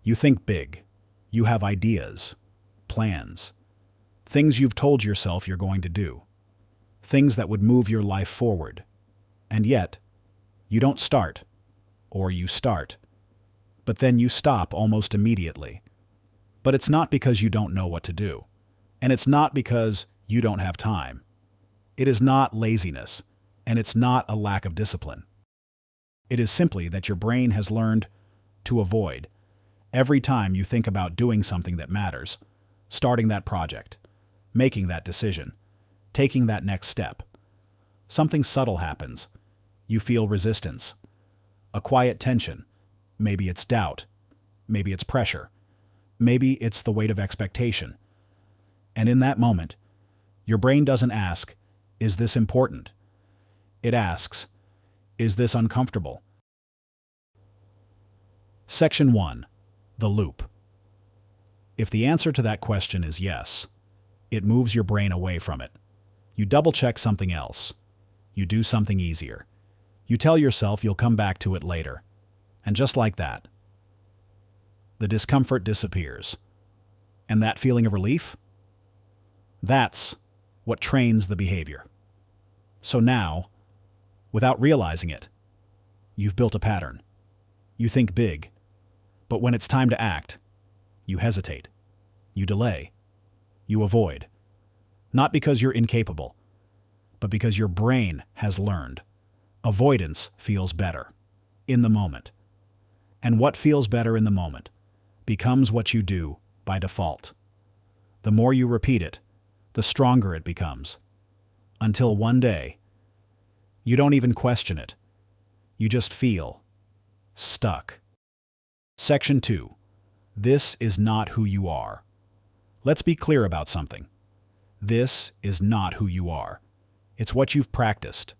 You think big. You have ideas, plans, things you've told yourself you're going to do, things that would move your life forward. And yet, you don't start, or you start, but then you stop almost immediately. But it's not because you don't know what to do, and it's not because you don't have time. It is not laziness, and it's not a lack of discipline. It is simply that your brain has learned to avoid. Every time you think about doing something that matters, starting that project, making that decision, taking that next step, something subtle happens. You feel resistance, a quiet tension. Maybe it's doubt, maybe it's pressure, maybe it's the weight of expectation. And in that moment, your brain doesn't ask, is this important? It asks, is this uncomfortable? Section 1. The loop. If the answer to that question is yes, it moves your brain away from it. You double-check something else. You do something easier. You tell yourself you'll come back to it later. And just like that, the discomfort disappears. And that feeling of relief? That's what trains the behavior. So now, without realizing it, you've built a pattern. You think big, but when it's time to act, you hesitate, you delay, you avoid. Not because you're incapable, but because your brain has learned. Avoidance feels better in the moment. And what feels better in the moment becomes what you do by default. The more you repeat it, the stronger it becomes. Until one day, you don't even question it. You just feel stuck. Section 2. This is not who you are. Let's be clear about something. This is not who you are. It's what you've practiced.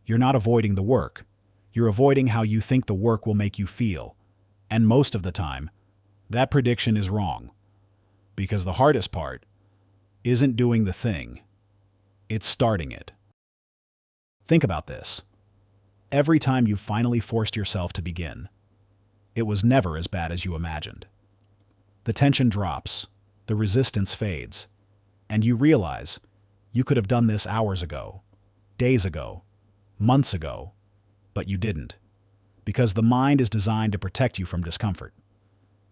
You're not avoiding the work. You're avoiding how you think the work will make you feel. And most of the time, that prediction is wrong. Because the hardest part isn't doing the thing. It's starting it. Think about this. Every time you finally forced yourself to begin, it was never as bad as you imagined. The tension drops, the resistance fades, and you realize you could have done this hours ago, days ago, months ago, but you didn't. Because the mind is designed to protect you from discomfort.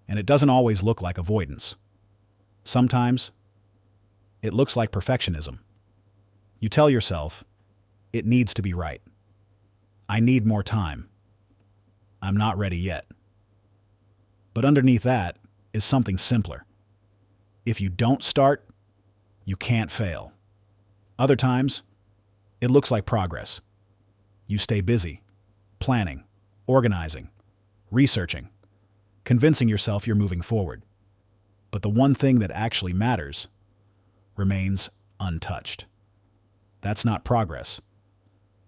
And it doesn't always look like avoidance. Sometimes, it looks like perfectionism. You tell yourself, it needs to be right. I need more time. I'm not ready yet. But underneath that is something simpler. If you don't start, you can't fail. Other times, it looks like progress. You stay busy, planning, organizing, researching, convincing yourself you're moving forward. But the one thing that actually matters remains untouched. That's not progress.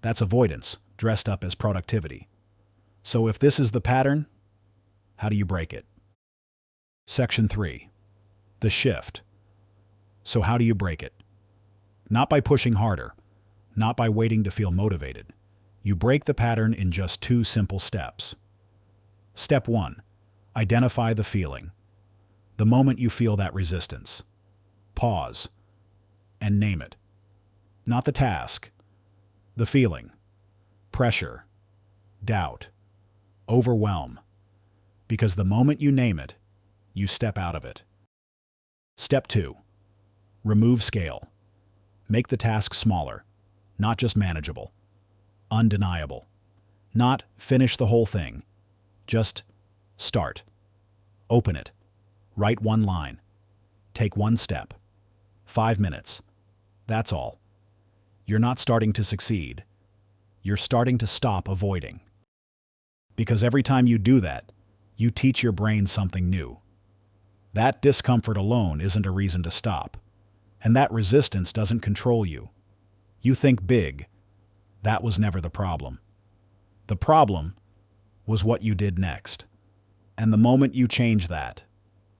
That's avoidance dressed up as productivity. So if this is the pattern, how do you break it? Section 3. The shift. So how do you break it? Not by pushing harder, not by waiting to feel motivated. You break the pattern in just 2 simple steps. Step 1. Identify the feeling. The moment you feel that resistance, pause and name it. Not the task, the feeling. Pressure, doubt, overwhelm. Because the moment you name it, you step out of it. Step 2. Remove scale. Make the task smaller, not just manageable. Undeniable. Not finish the whole thing. Just start. Open it. Write 1 line. Take 1 step. 5 minutes. That's all. You're not starting to succeed. You're starting to stop avoiding. Because every time you do that, you teach your brain something new. That discomfort alone isn't a reason to stop. And that resistance doesn't control you. You think big. That was never the problem. The problem was what you did next. And the moment you change that,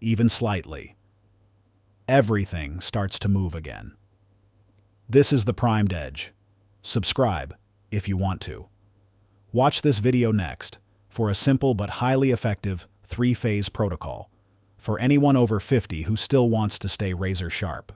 even slightly, everything starts to move again. This is ThePrimedEdge. Subscribe if you want to. Watch this video next for a simple but highly effective 3-phase protocol. For anyone over 50 who still wants to stay razor sharp.